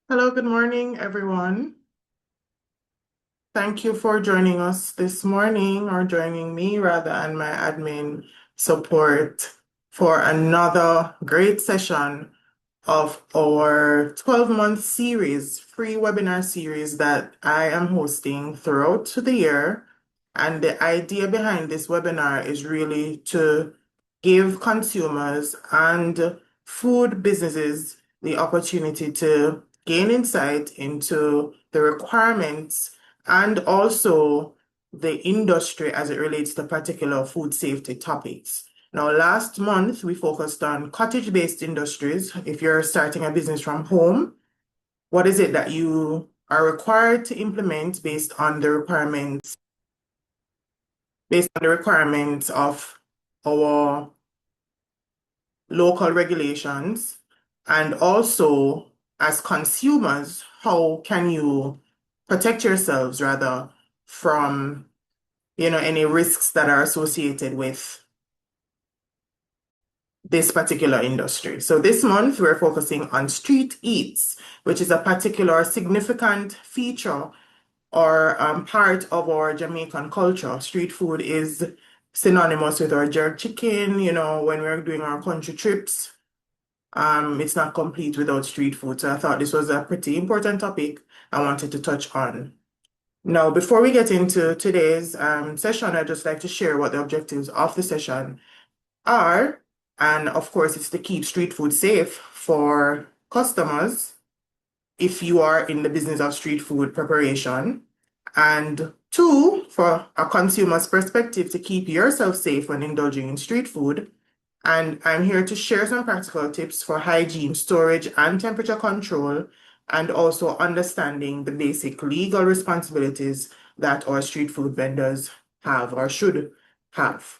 Hello, good morning, everyone. Thank you for joining us this morning, or joining me rather, and my admin support for another great session of our 12-month series, free webinar series that I am hosting throughout the year. And the idea behind this webinar is really to give consumers and food businesses the opportunity to gain insight into the requirements and also the industry as it relates to particular food safety topics. Now, last month we focused on cottage-based industries. If you're starting a business from home, what is it that you are required to implement based on the requirements of our local regulations, and also as consumers, how can you protect yourselves rather from any risks that are associated with this particular industry. So this month we're focusing on street eats, which is a particular significant feature or part of our Jamaican culture. Street food is synonymous with our jerk chicken, when we're doing our country trips. It's not complete without street food. So I thought this was a pretty important topic I wanted to touch on. Now, before we get into today's session, I'd just like to share what the objectives of the session are. And of course, it's to keep street food safe for customers if you are in the business of street food preparation. And two, for a consumer's perspective, to keep yourself safe when indulging in street food. And I'm here to share some practical tips for hygiene, storage, and temperature control, and also understanding the basic legal responsibilities that our street food vendors have or should have.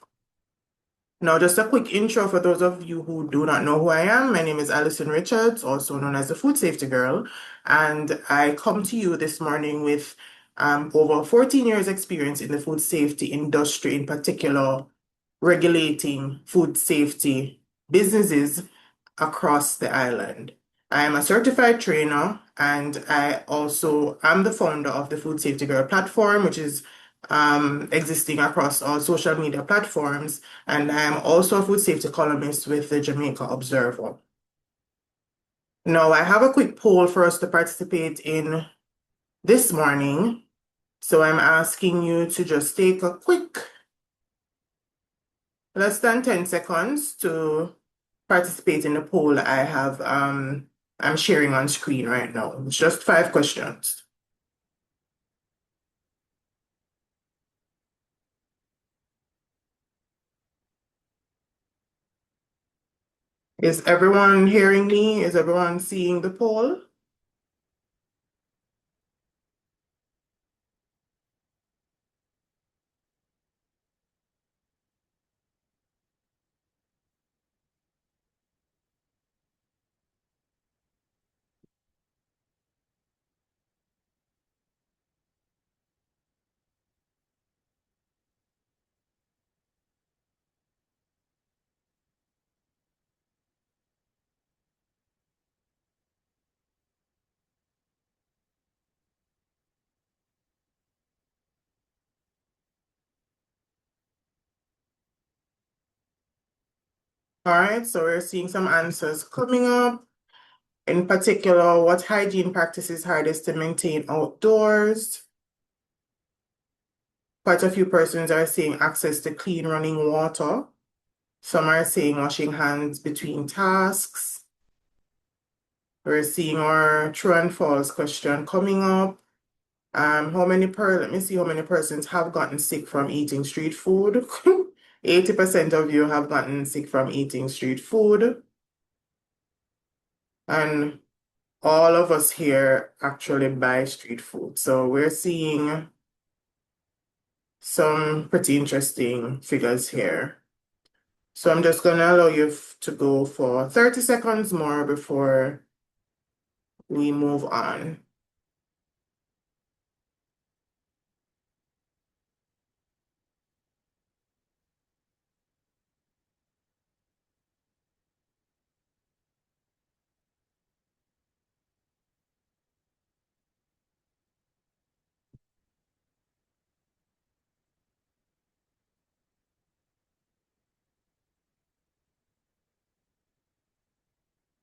Now, just a quick intro for those of you who do not know who I am. My name is Alison Richards, also known as the Food Safety Girl, and I come to you this morning with over 14 years experience in the food safety industry, in particular, regulating food safety businesses across the island. I am a certified trainer, and I also am the founder of the Food Safety Girl platform, which is existing across all social media platforms. And I am also a food safety columnist with the Jamaica Observer. Now, I have a quick poll for us to participate in this morning. So I'm asking you to just take a quick less than 10 seconds to participate in the poll I'm sharing on screen right now. It's just 5 questions. Is everyone hearing me? Is everyone seeing the poll? All right, so we're seeing some answers coming up. In particular, what hygiene practice is hardest to maintain outdoors? Quite a few persons are saying access to clean running water. Some are saying washing hands between tasks. We're seeing our true and false question coming up. Let me see how many persons have gotten sick from eating street food. 80% of you have gotten sick from eating street food. And all of us here actually buy street food. So we're seeing some pretty interesting figures here. So I'm just going to allow you to go for 30 seconds more before we move on.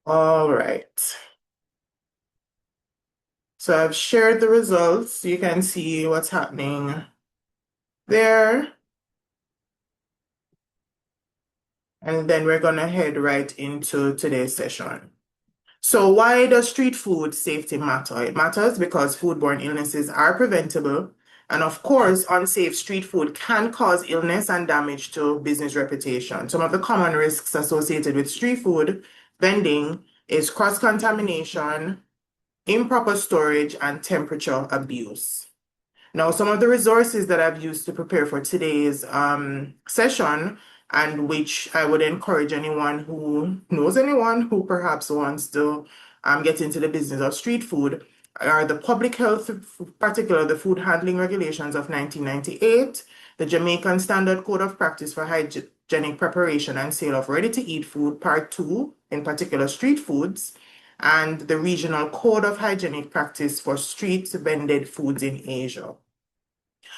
All right. So I've shared the results. You can see what's happening there. And then we're going to head right into today's session. So why does street food safety matter? It matters because foodborne illnesses are preventable. And of course, unsafe street food can cause illness and damage to business reputation. Some of the common risks associated with street food vending is cross-contamination, improper storage, and temperature abuse. Now, some of the resources that I've used to prepare for today's session, and which I would encourage anyone who knows anyone who perhaps wants to get into the business of street food, are the public health, particularly the food handling regulations of 1998, the Jamaican Standard Code of Practice for Hygienic Preparation and Sale of Ready-to-Eat Food, Part 2, in particular street foods, and the Regional Code of Hygienic Practice for Street Vended Foods in Asia.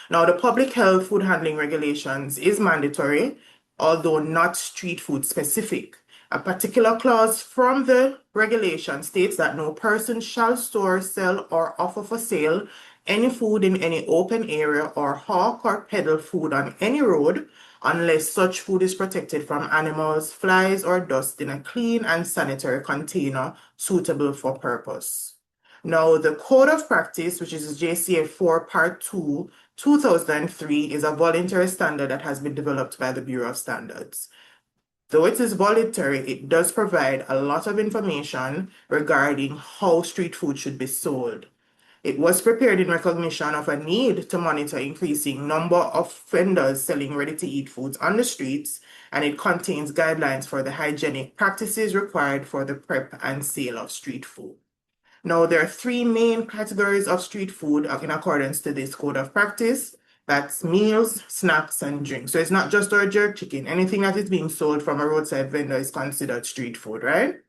Now, the public health food handling regulations is mandatory, although not street food specific. A particular clause from the regulation states that no person shall store, sell, or offer for sale any food in any open area or hawk or peddle food on any road unless such food is protected from animals, flies, or dust in a clean and sanitary container suitable for purpose. Now, the Code of Practice, which is JCF 4 Part 2, 2003, is a voluntary standard that has been developed by the Bureau of Standards. Though it is voluntary, it does provide a lot of information regarding how street food should be sold. It was prepared in recognition of a need to monitor increasing number of vendors selling ready-to-eat foods on the streets, and it contains guidelines for the hygienic practices required for the prep and sale of street food. Now, there are three main categories of street food in accordance to this code of practice. That's meals, snacks, and drinks. So it's not just our jerk chicken. Anything that is being sold from a roadside vendor is considered street food, right?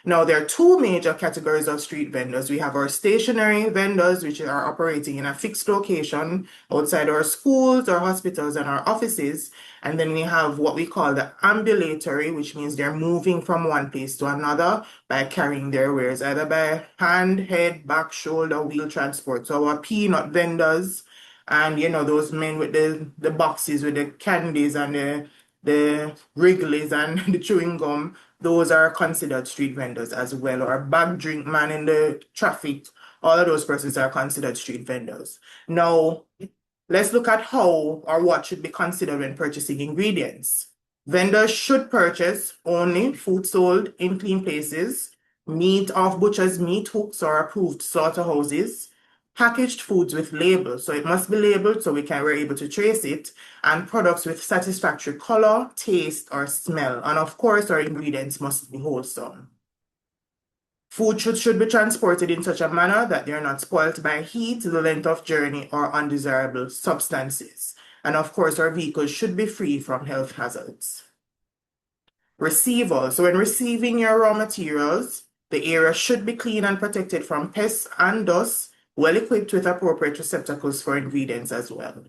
Now, there are two major categories of street vendors. We have our stationary vendors, which are operating in a fixed location outside our schools, our hospitals, and our offices. And then we have what we call the ambulatory, which means they're moving from one place to another by carrying their wares, either by hand, head, back, shoulder, wheel transport. So our peanut vendors and, those men with the boxes with the candies and the Wrigley's and the chewing gum, those are considered street vendors as well, or a bag drink man in the traffic. All of those persons are considered street vendors. Now, let's look at how or what should be considered when purchasing ingredients. Vendors should purchase only food sold in clean places, meat off butchers' meat hooks or approved slaughterhouses, packaged foods with labels, so it must be labeled so we're able to trace it, and products with satisfactory color, taste, or smell. And of course, our ingredients must be wholesome. Food should be transported in such a manner that they are not spoiled by heat, the length of journey, or undesirable substances. And of course, our vehicles should be free from health hazards. Receival. So when receiving your raw materials, the area should be clean and protected from pests and dust, well equipped with appropriate receptacles for ingredients as well.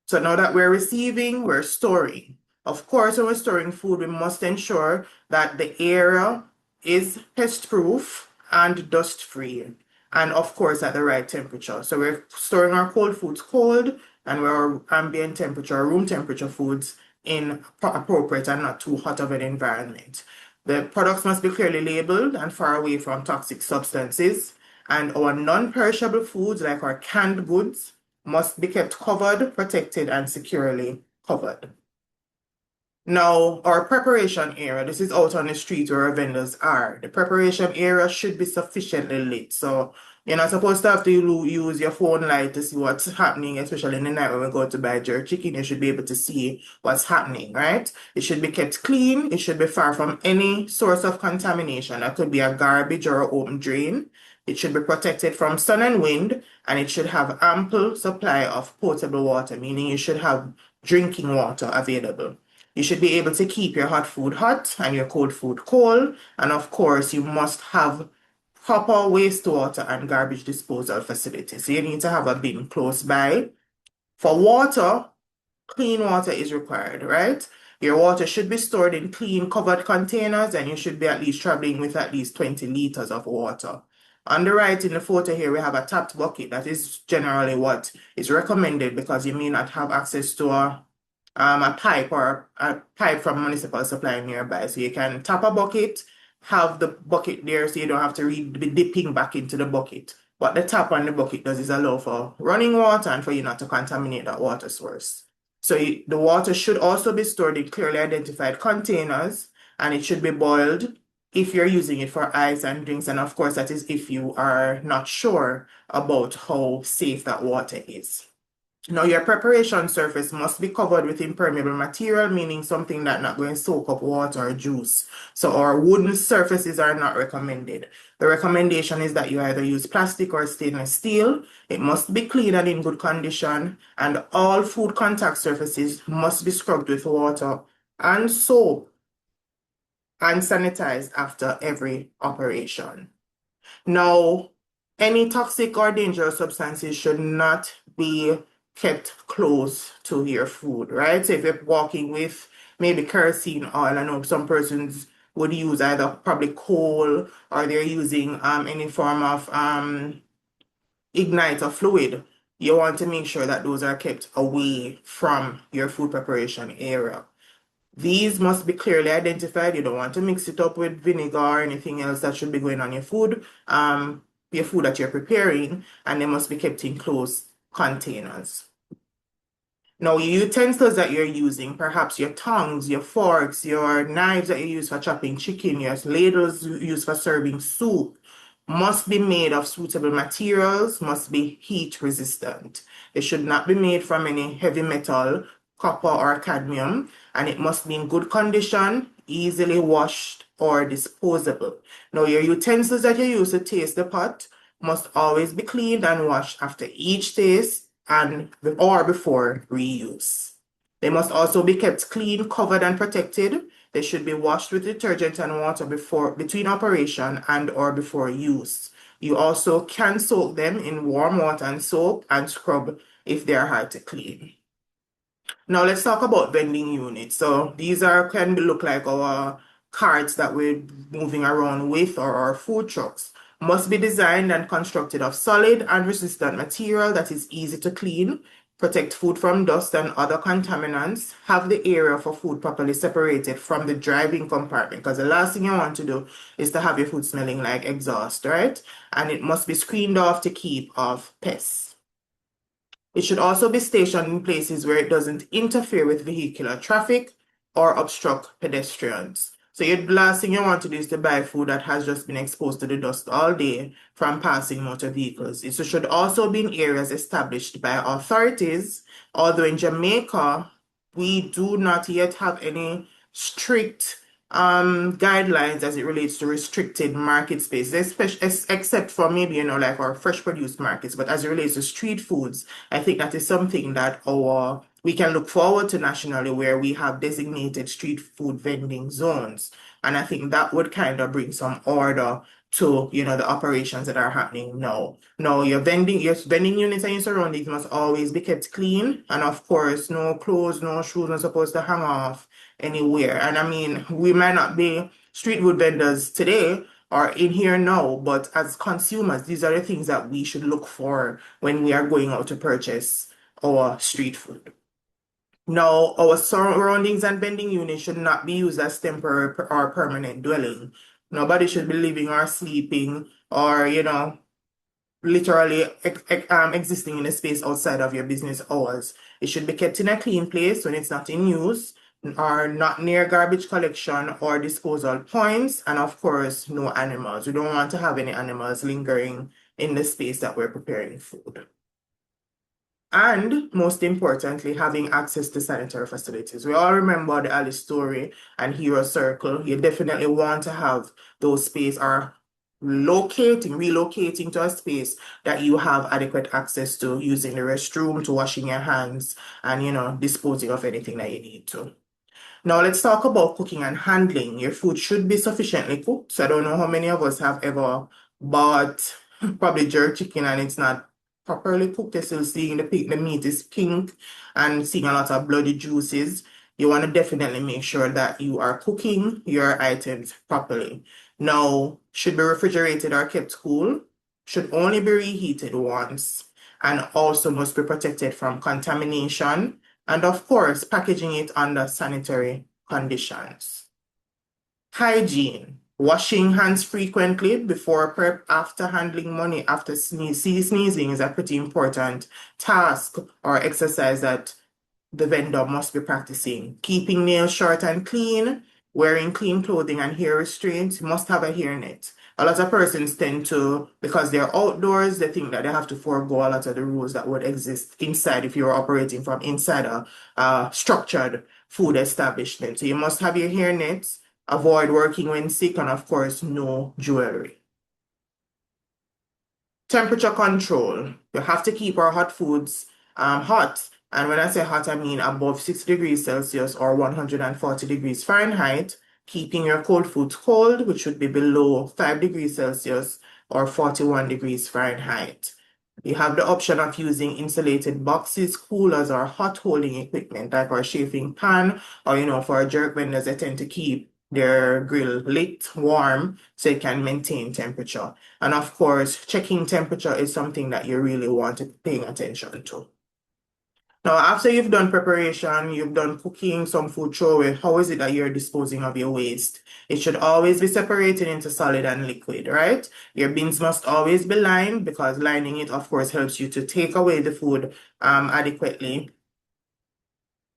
So now that we're receiving, we're storing. Of course, when we're storing food, we must ensure that the area is pest-proof and dust-free, and of course at the right temperature. So we're storing our cold foods cold, and our ambient temperature, room temperature foods in appropriate and not too hot of an environment. The products must be clearly labeled and far away from toxic substances, and our non-perishable foods, like our canned goods, must be kept covered, protected, and securely covered. Now, our preparation area, this is out on the street where our vendors are. The preparation area should be sufficiently lit. So you're not supposed to have to use your phone light to see what's happening, especially in the night when we go to buy jerk chicken. You should be able to see what's happening, right? It should be kept clean. It should be far from any source of contamination. That could be a garbage or an open drain. It should be protected from sun and wind, and it should have ample supply of potable water, meaning you should have drinking water available. You should be able to keep your hot food hot and your cold food cold. And of course, you must have proper wastewater and garbage disposal facilities. So you need to have a bin close by. For water, clean water is required, right? Your water should be stored in clean, covered containers, and you should be at least traveling with at least 20 liters of water. On the right in the photo here, we have a tapped bucket. That is generally what is recommended because you may not have access to a pipe or a pipe from municipal supply nearby. So you can tap a bucket, have the bucket there so you don't have to be dipping back into the bucket. What the tap on the bucket does is allow for running water and for you not to contaminate that water source. So the water should also be stored in clearly identified containers, and it should be boiled if you're using it for ice and drinks. And of course, that is if you are not sure about how safe that water is. Now, your preparation surface must be covered with impermeable material, meaning something that not going to soak up water or juice. So our wooden surfaces are not recommended. The recommendation is that you either use plastic or stainless steel. It must be clean and in good condition, and all food contact surfaces must be scrubbed with water and soap and sanitized after every operation. Now, any toxic or dangerous substances should not be kept close to your food, right? So if you're walking with maybe kerosene oil, I know some persons would use either probably coal or they're using any form of igniter fluid. You want to make sure that those are kept away from your food preparation area. These must be clearly identified. You don't want to mix it up with vinegar or anything else that should be going on your food that you're preparing, and they must be kept in closed containers. Now, your utensils that you're using, perhaps your tongs, your forks, your knives that you use for chopping chicken, your ladles you use for serving soup, must be made of suitable materials, must be heat resistant. It should not be made from any heavy metal, copper or cadmium, and it must be in good condition, easily washed or disposable. Now, your utensils that you use to taste the pot must always be cleaned and washed after each taste and or before reuse. They must also be kept clean, covered, and protected. They should be washed with detergent and water between operation and or before use. You also can soak them in warm water and soap and scrub if they are hard to clean. Now let's talk about vending units. So these can look like our carts that we're moving around with or our food trucks. Must be designed and constructed of solid and resistant material that is easy to clean, protect food from dust and other contaminants, have the area for food properly separated from the driving compartment, because the last thing you want to do is to have your food smelling like exhaust, right? And it must be screened off to keep off pests. It should also be stationed in places where it doesn't interfere with vehicular traffic or obstruct pedestrians. So the last thing you want to do is to buy food that has just been exposed to the dust all day from passing motor vehicles. It should also be in areas established by authorities, although in Jamaica, we do not yet have any strict guidelines as it relates to restricted market spaces, especially except for maybe, like our fresh produce markets. But as it relates to street foods, I think that is something that we can look forward to nationally, where we have designated street food vending zones. And I think that would kind of bring some order to, the operations that are happening now. Now, your vending units and your surroundings must always be kept clean. And of course, no clothes, no shoes are supposed to hang off anywhere. And I mean, we might not be street food vendors today or in here now, but as consumers, these are the things that we should look for when we are going out to purchase our street food. Now, our surroundings and vending units should not be used as temporary or permanent dwelling. Nobody should be living or sleeping or, literally existing in a space outside of your business hours. It should be kept in a clean place when it's not in use, or not near garbage collection or disposal points, and of course, no animals. We don't want to have any animals lingering in the space that we're preparing food. And most importantly, having access to sanitary facilities. We all remember the Alice story and Hero Circle. You definitely want to have those space or relocating to a space that you have adequate access to, using the restroom, to washing your hands, and disposing of anything that you need to. Now let's talk about cooking and handling. Your food should be sufficiently cooked. So I don't know how many of us have ever bought probably jerk chicken and it's not properly cooked. You're still seeing the meat is pink and seeing a lot of bloody juices. you want to definitely make sure that you are cooking your items properly. Now, should be refrigerated or kept cool, should only be reheated once, and also must be protected from contamination, and of course, packaging it under sanitary conditions. Hygiene. Washing hands frequently before prep, after handling money, after sneezing is a pretty important task or exercise that the vendor must be practicing. Keeping nails short and clean, wearing clean clothing and hair restraints, must have a hairnet. A lot of persons tend to, because they're outdoors, they think that they have to forego a lot of the rules that would exist inside if you're operating from inside a structured food establishment. So you must have your hairnets, avoid working when sick, and of course, no jewelry. Temperature control. You have to keep our hot foods hot. And when I say hot, I mean above 60 degrees Celsius or 140 degrees Fahrenheit. Keeping your cold foods cold, which should be below 5 degrees Celsius or 41 degrees Fahrenheit. You have the option of using insulated boxes, coolers, or hot holding equipment, like our chafing pan, or for jerk vendors, they tend to keep their grill lit, warm, so it can maintain temperature. And of course, checking temperature is something that you really want to pay attention to. Now, after you've done preparation, you've done cooking, some food throwaway, how is it that you're disposing of your waste? It should always be separated into solid and liquid, right? Your bins must always be lined because lining it, of course, helps you to take away the food adequately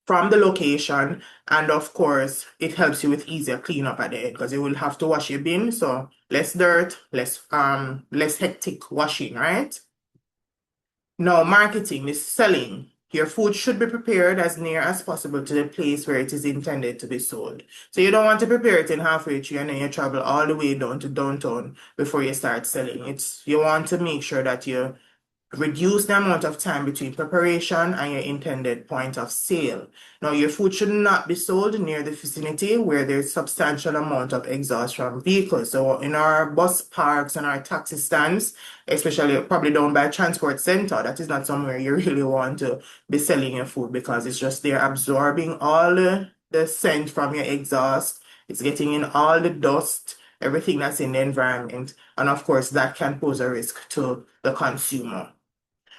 from the location. And of course, it helps you with easier cleanup at the end because you will have to wash your bin. So less dirt, less hectic washing, right? Now, marketing is selling. Your food should be prepared as near as possible to the place where it is intended to be sold. So you don't want to prepare it in halfway through and then you travel all the way down to downtown before you start selling. You want to make sure that you reduce the amount of time between preparation and your intended point of sale. Now, your food should not be sold near the vicinity where there's substantial amount of exhaust from vehicles. So in our bus parks and our taxi stands, especially probably down by transport center, that is not somewhere you really want to be selling your food because it's just there absorbing all the scent from your exhaust. It's getting in all the dust, everything that's in the environment. And of course, that can pose a risk to the consumer.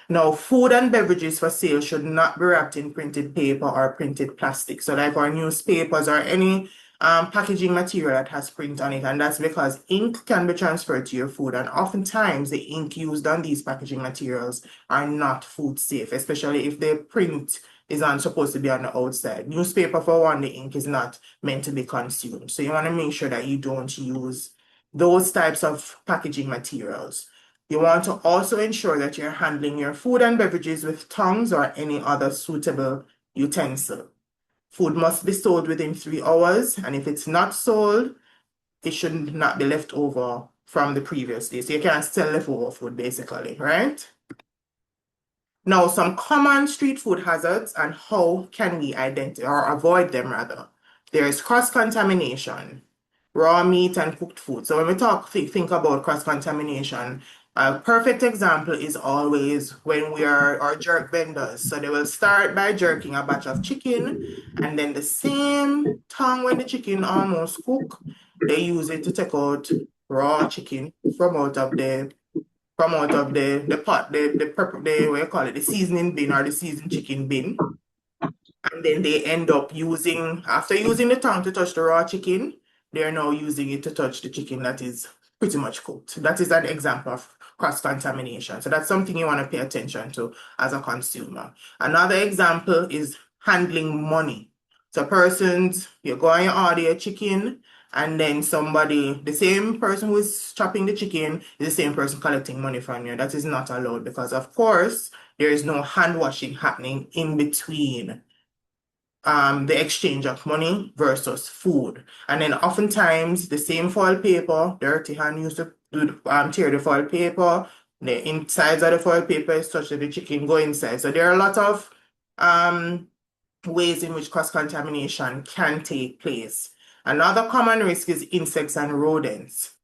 Now, food and beverages for sale should not be wrapped in printed paper or printed plastic. So like our newspapers or any packaging material that has print on it. And that's because ink can be transferred to your food. And oftentimes the ink used on these packaging materials are not food safe, especially if the print is not supposed to be on the outside. Newspaper, for one, the ink is not meant to be consumed. So you want to make sure that you don't use those types of packaging materials. You want to also ensure that you're handling your food and beverages with tongs or any other suitable utensil. Food must be sold within 3 hours, and if it's not sold, it should not be left over from the previous day. So you can't sell leftover food, basically, right? Now, some common street food hazards and how can we identify or avoid them rather. There is cross-contamination, raw meat and cooked food. So when we think about cross-contamination, a perfect example is always when we are our jerk vendors. So they will start by jerking a batch of chicken, and then the same tongue when the chicken almost cook, they use it to take out raw chicken from out of the pot, what you call it, the seasoning bin or the seasoned chicken bin. And then they end up after using the tongue to touch the raw chicken, they're now using it to touch the chicken that is pretty much cooked. That is an example of cross-contamination. So that's something you want to pay attention to as a consumer. Another example is handling money. So you go and you order your chicken, and then the same person who is chopping the chicken is the same person collecting money from you. That is not allowed because, of course, there is no hand washing happening in between the exchange of money versus food. And then oftentimes the same foil paper, dirty hand used to tear the foil paper, the insides of the foil paper is such that the chicken go inside. So there are a lot of ways in which cross-contamination can take place. Another common risk is insects and rodents.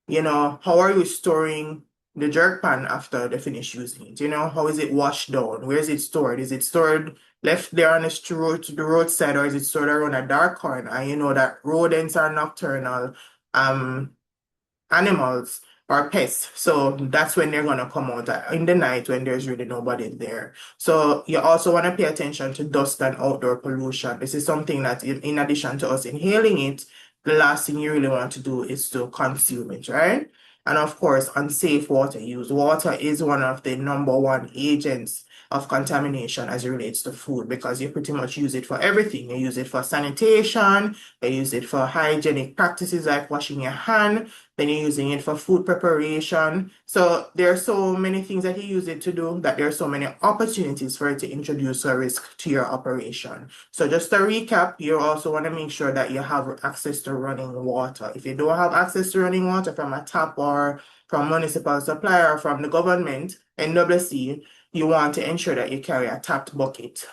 How are you storing the jerk pan after they finish using it? You know, how is it washed down? Where is it stored? Is it stored left there on the roadside, or is it stored around a dark corner? And you know that rodents are nocturnal um animals or pests. So that's when they're gonna come out in the night when there's really nobody there. So you also want to pay attention to dust and outdoor pollution. This is something that in addition to us inhaling it, the last thing you really want to do is to consume it, right? And of course, unsafe water use. Water is one of the number one agents of contamination as it relates to food because you pretty much use it for everything. You use it for sanitation, you use it for hygienic practices like washing your hand, then you're using it for food preparation. So there are so many things that you use it to do that there are so many opportunities for it to introduce a risk to your operation. So just to recap, you also want to make sure that you have access to running water. If you don't have access to running water from a tap or from municipal supplier or from the government, NWC, you want to ensure that you carry a tapped bucket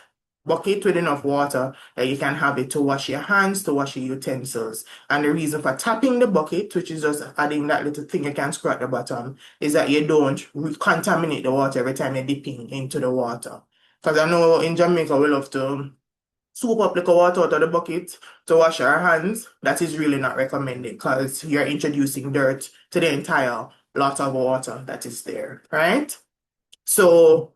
with enough water that you can have it to wash your hands, to wash your utensils. And the reason for tapping the bucket, which is just adding that little thing you can screw at the bottom, is that you don't contaminate the water every time you're dipping into the water. Because I know in Jamaica we love to swoop up the water out of the bucket to wash our hands. That is really not recommended because you're introducing dirt to the entire lot of water that is there, right? So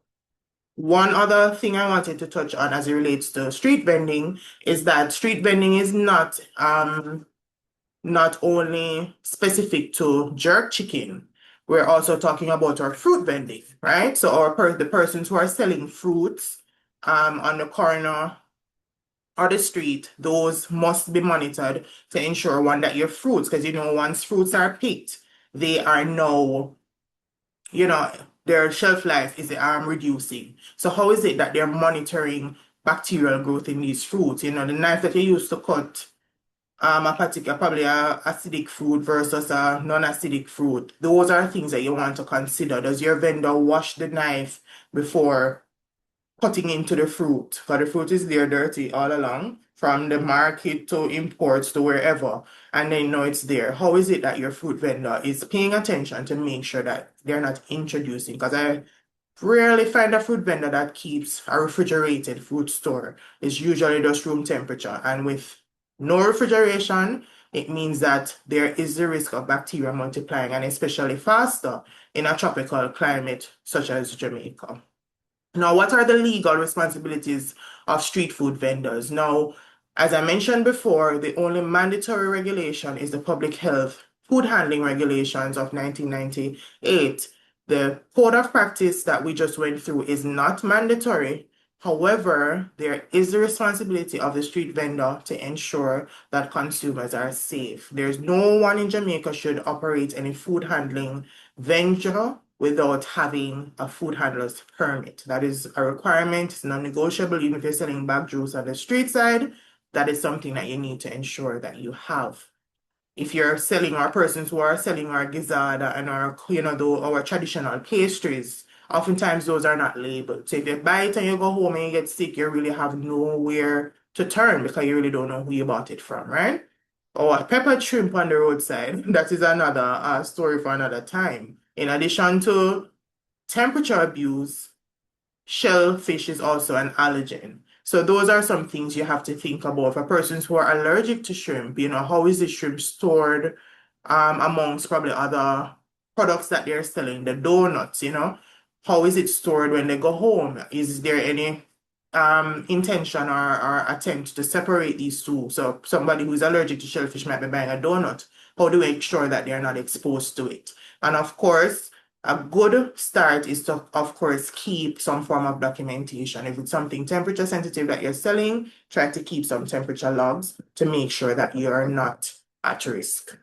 one other thing I wanted to touch on as it relates to street vending is that street vending is not only specific to jerk chicken. We're also talking about our fruit vending, right? So the persons who are selling fruits on the corner or the street, those must be monitored to ensure one that your fruits, because you know once fruits are picked, they are now their shelf life is reducing. So how is it that they're monitoring bacterial growth in these fruits? You know, the knife that you use to cut a particular probably a acidic fruit versus a non-acidic fruit. Those are things that you want to consider. Does your vendor wash the knife before cutting into the fruit? Because the fruit is there dirty all along, from the market to imports to wherever, and they know it's there. How is it that your fruit vendor is paying attention to make sure that they're not introducing? Because I rarely find a fruit vendor that keeps a refrigerated fruit store. It's usually just room temperature, and with no refrigeration, it means that there is the risk of bacteria multiplying, and especially faster in a tropical climate such as Jamaica. Now, what are the legal responsibilities of street food vendors? Now, as I mentioned before, the only mandatory regulation is the Public Health Food Handling Regulations of 1998. The code of practice that we just went through is not mandatory. However, there is the responsibility of the street vendor to ensure that consumers are safe. There's no one in Jamaica should operate any food handling venture without having a food handler's permit. That is a requirement. It's non-negotiable. Even if you're selling bag juice on the street side, that is something that you need to ensure that you have. If you're selling our persons who are selling our gizzard and our traditional pastries, oftentimes those are not labeled. So if you buy it and you go home and you get sick, you really have nowhere to turn because you really don't know who you bought it from, right? Or peppered shrimp on the roadside. That is another story for another time. In addition to temperature abuse, shellfish is also an allergen. So those are some things you have to think about for persons who are allergic to shrimp. You know, how is the shrimp stored amongst probably other products that they're selling, the donuts, you know? How is it stored when they go home? Is there any intention or attempt to separate these two? So somebody who's allergic to shellfish might be buying a donut. How do we ensure that they're not exposed to it? And of course, a good start is to, of course, keep some form of documentation. If it's something temperature sensitive that you're selling, try to keep some temperature logs to make sure that you are not at risk.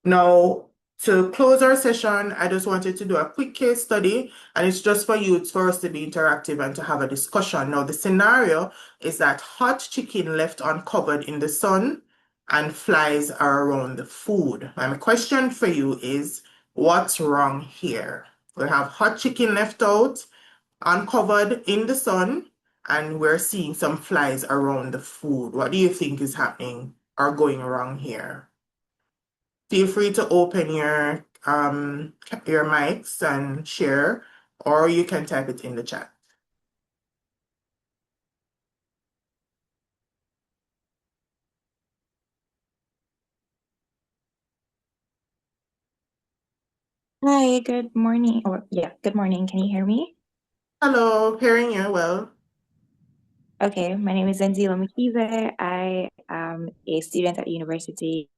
Now, to close our session, I just wanted to do a quick case study, and it's just for us to be interactive and to have a discussion. Now, the scenario is that hot chicken left uncovered in the sun and flies are around the food. My question for you is, what's wrong here? We have hot chicken left out, uncovered in the sun, and we're seeing some flies around the food. What do you think is happening or going wrong here? Feel free to open your your mics and share, or you can type it in the chat. Hi, good morning. Yeah, good morning. Can you hear me? Hello, hearing you well. Okay, my name is Zenzila Mukize. I am a student at University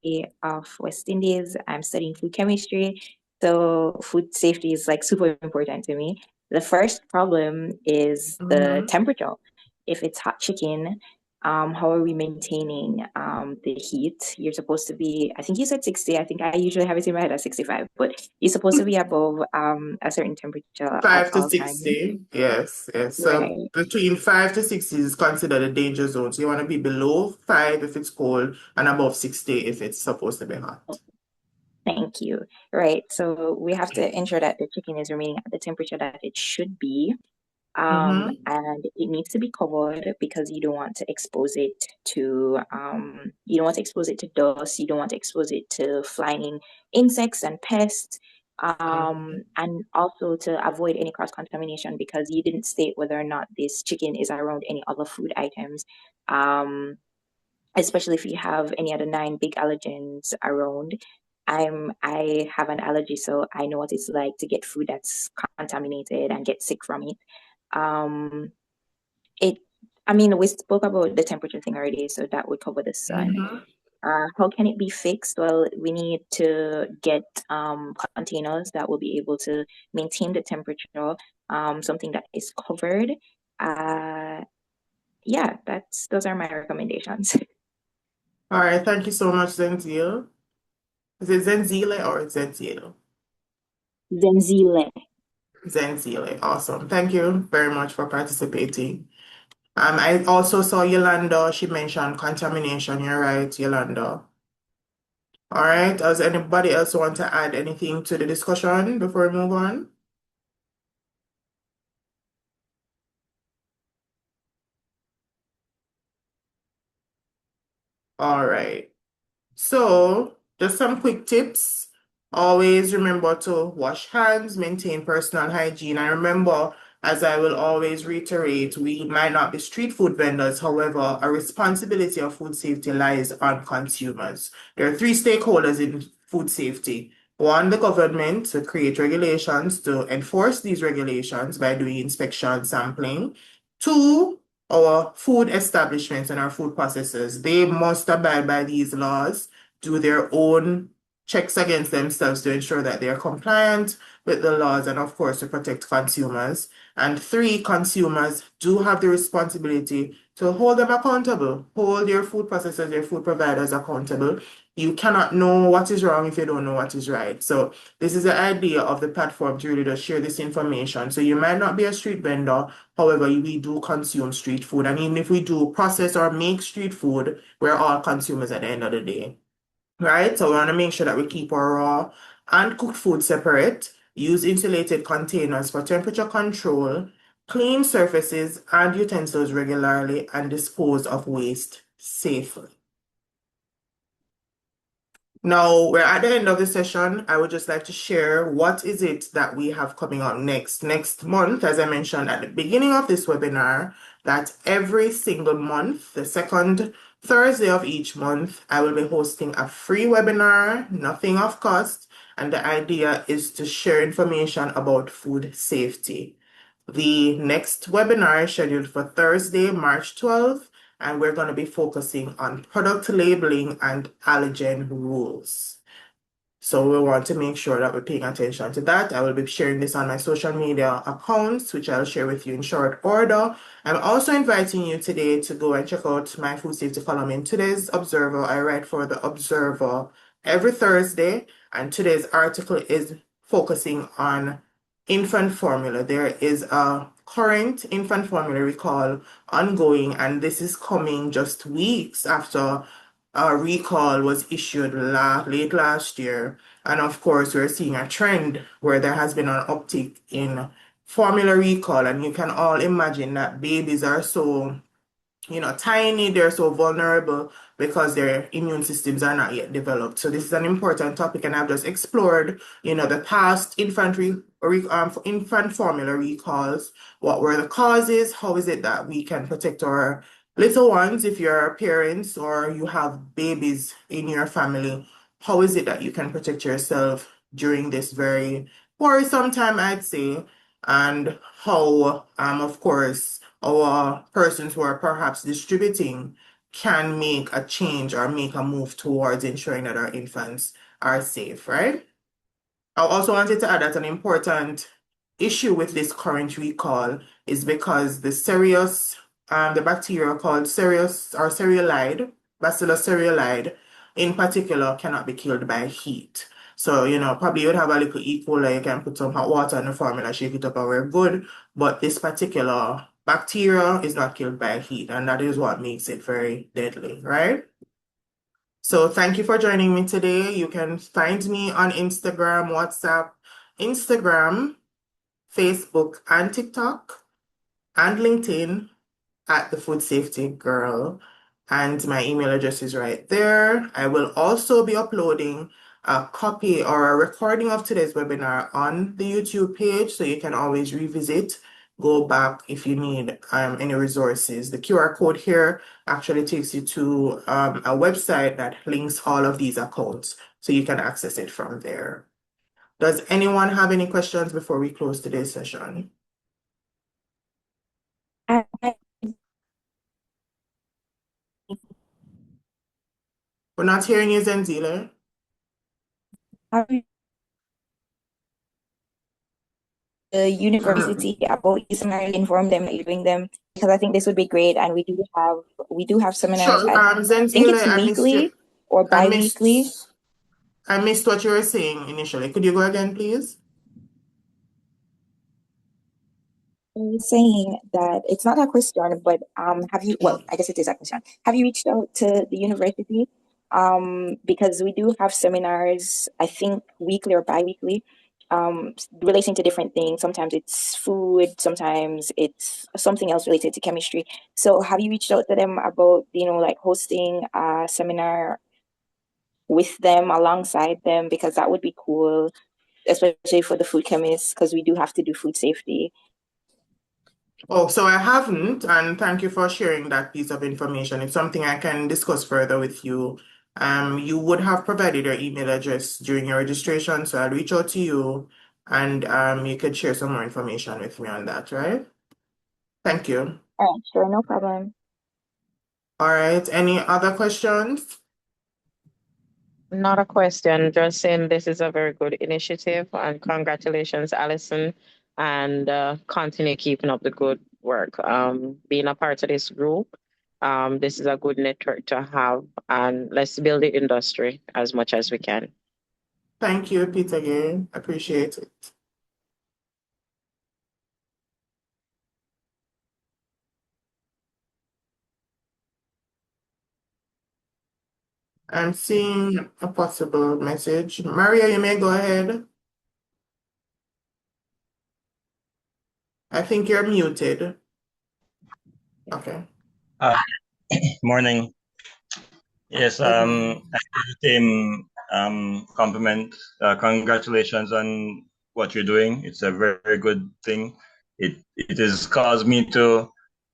of West Indies. I'm studying food chemistry, so food safety is like super important to me. The first problem is the Mm-hmm. temperature. If it's hot chicken, how are we maintaining the heat? You're supposed to be, I think you said 60. I think I usually have it in my head at 65, but you're supposed to be above a certain temperature at 5 to all times. 60. Yes, yes. So Right. between 5 to 60 is considered a danger zone. So you want to be below 5 if it's cold and above 60 if it's supposed to be hot. Thank you. Right. So we have to ensure that the chicken is remaining at the temperature that it should be. Mm-hmm. And it needs to be covered because you don't want to expose it to you don't want to expose it to dust, you don't want to expose it to flying insects and pests. And also to avoid any cross contamination because you didn't state whether or not this chicken is around any other food items. Um, Especially if you have any other nine big allergens around. I have an allergy, so I know what it's like to get food that's contaminated and get sick from it. Um, it, I mean, we spoke about the temperature thing already, so that would cover the sun. Mm-hmm. How can it be fixed? Well, we need to get containers that will be able to maintain the temperature, something that is covered. Uh, yeah, that's those are my recommendations. All right, thank you so much, Zenzile. Is it Zenzile or Zenzile? Zenzile. Zenzile, awesome. Thank you very much for participating. I also saw Yolanda. She mentioned contamination. You're right, Yolanda. All right. Does anybody else want to add anything to the discussion before we move on? All right. So, just some quick tips. Always remember to wash hands, maintain personal hygiene, and remember, as I will always reiterate, we might not be street food vendors. However, a responsibility of food safety lies on consumers. There are three stakeholders in food safety. One, the government to create regulations to enforce these regulations by doing inspection sampling. Two, our food establishments and our food processors, they must abide by these laws, do their own checks against themselves to ensure that they are compliant with the laws and, of course, to protect consumers. And three, consumers do have the responsibility to hold them accountable, hold your food processors, your food providers accountable. You cannot know what is wrong if you don't know what is right. So this is the idea of the platform to really just share this information. So you might not be a street vendor. However, we do consume street food. And even if we do process or make street food, we're all consumers at the end of the day, right? So we want to make sure that we keep our raw and cooked food separate, use insulated containers for temperature control, clean surfaces and utensils regularly, and dispose of waste safely. Now we're at the end of the session. I would just like to share what is it that we have coming up next. Next month, as I mentioned at the beginning of this webinar, that every single month, the second Thursday of each month, I will be hosting a free webinar, nothing of cost, and the idea is to share information about food safety. The next webinar is scheduled for Thursday, March 12th, and we're going to be focusing on product labeling and allergen rules. So we want to make sure that we're paying attention to that. I will be sharing this on my social media accounts, which I'll share with you in short order. I'm also inviting you today to go and check out my food safety column in today's Observer. I write for the Observer every Thursday, and today's article is focusing on infant formula. There is a current infant formula recall ongoing, and this is coming just weeks after a recall was issued late last year. And of course, we're seeing a trend where there has been an uptick in formula recall. And you can all imagine that babies are so tiny, they're so vulnerable because their immune systems are not yet developed. So this is an important topic, and I've just explored, the past infant formula recalls. What were the causes? How is it that we can protect our little ones if you're parents or you have babies in your family? How is it that you can protect yourself during this very worrisome time, I'd say, and how, of course, our persons who are perhaps distributing can make a change or make a move towards ensuring that our infants are safe, right? I also wanted to add that an important issue with this current recall is because the bacteria called Cereus or cereulide, Bacillus cereulide, in particular, cannot be killed by heat. So, probably you'd have a little E. coli, you can put some hot water in the formula, shake it up, and we're good. But this particular bacteria is not killed by heat, and that is what makes it very deadly, right? So thank you for joining me today. You can find me on Instagram, WhatsApp, Instagram, Facebook, and TikTok, and LinkedIn at the Food Safety Girl. And my email address is right there. I will also be uploading a copy or a recording of today's webinar on the YouTube page, so you can always revisit, go back if you need any resources. The QR code here actually takes you to a website that links all of these accounts, so you can access it from there. Does anyone have any questions before we close today's session? I We're not hearing you, Zenzile. have the university about these seminars, inform them that you're doing them, because I think this would be great. And we do have seminars. Sure, I think Zenzile, it's weekly or I bi-weekly. missed what you were saying initially. Could you go again, please? I was saying that it's not a question, but have you? Well, I guess it is a question. Have you reached out to the university? Because we do have seminars. I think weekly or bi-weekly, relating to different things. Sometimes it's food. Sometimes it's something else related to chemistry. So, have you reached out to them about like hosting a seminar with them alongside them? Because that would be cool, especially for the food chemists, because we do have to do food safety. Oh, so I haven't, and thank you for sharing that piece of information. It's something I can discuss further with you. You would have provided your email address during your registration, so I'll reach out to you and you could share some more information with me on that, right? Thank you. All right, sure, no problem. All right, any other questions? Not a question, just saying this is a very good initiative, and congratulations, Alison, and continue keeping up the good work. Being a part of this group, this is a good network to have, and let's build the industry as much as we can. Thank you, Peter Gay. Appreciate it. I'm seeing a possible message. Maria, you may go ahead. I think you're muted. Okay. Morning. Yes, same compliment. Congratulations on what you're doing. It's a very, very good thing. It has caused me to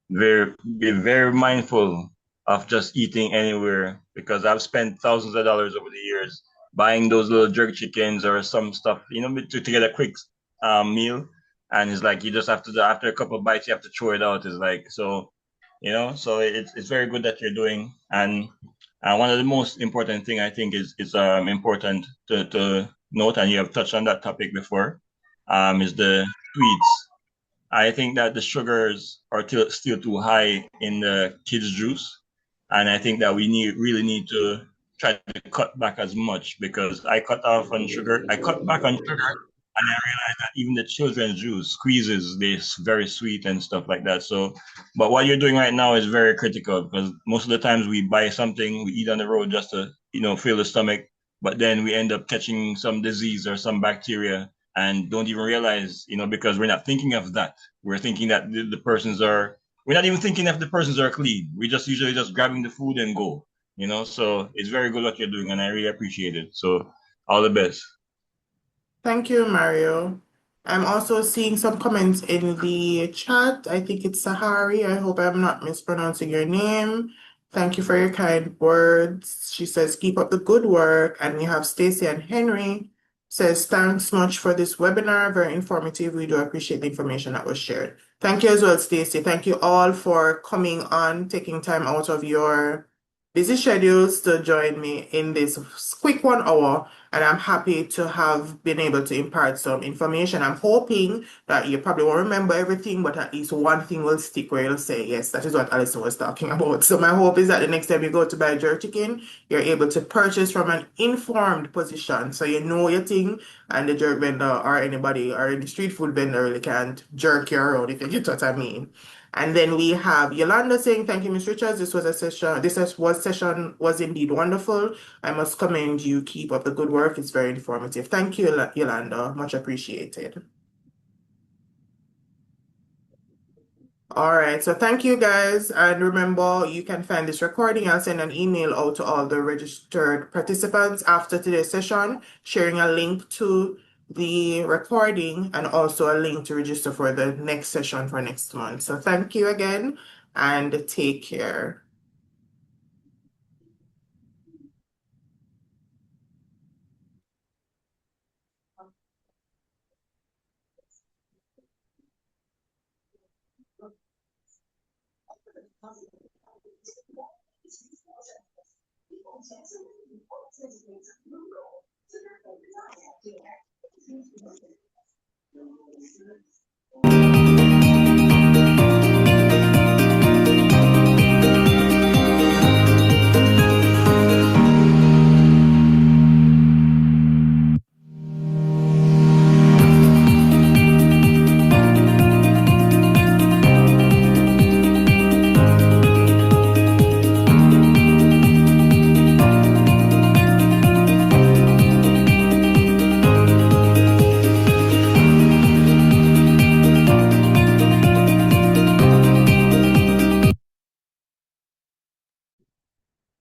be very mindful of just eating anywhere, because I've spent thousands of dollars over the years buying those little jerk chickens or some stuff, to get a quick meal. And it's like you just have to, after a couple of bites, you have to throw it out. It's like, so it's very good that you're doing. And one of the most important thing I think is important to note, and you have touched on that topic before, is the sweets. I think that the sugars are still too high in the kids' juice, and I think that we really need to try to cut back as much, because I cut back on sugar, and I realized that even the children's juice squeezes this very sweet and stuff like that. So, but what you're doing right now is very critical, because most of the times we buy something, we eat on the road just to, fill the stomach, but then we end up catching some disease or some bacteria and don't even realize, because we're not thinking of that. We're thinking that the persons are we're not even thinking if the persons are clean. We just usually just grabbing the food and go, you know. So it's very good what you're doing, and I really appreciate it. So all the best. Thank you, Mario. I'm also seeing some comments in the chat. I think it's Sahari. I hope I'm not mispronouncing your name. Thank you for your kind words. She says, keep up the good work. And we have Stacy and Henry says, thanks much for this webinar. Very informative. We do appreciate the information that was shared. Thank you as well, Stacy. Thank you all for coming on, taking time out of your busy schedules to join me in this quick 1 hour. And I'm happy to have been able to impart some information. I'm hoping that you probably won't remember everything, but at least one thing will stick where you'll say, yes, that is what Alison was talking about. So my hope is that the next time you go to buy jerk chicken, you're able to purchase from an informed position. So you know your thing, and the jerk vendor or anybody or any street food vendor really can't jerk you around, if you get what I mean. And then we have Yolanda saying, thank you, Ms. Richards. This was a session, was indeed wonderful. I must commend you. Keep up the good work. It's very informative. Thank you, Yolanda. Much appreciated. All right. So thank you, guys. And remember, you can find this recording. I'll send an email out to all the registered participants after today's session, sharing a link to the recording and also a link to register for the next session for next month. So thank you again and take care.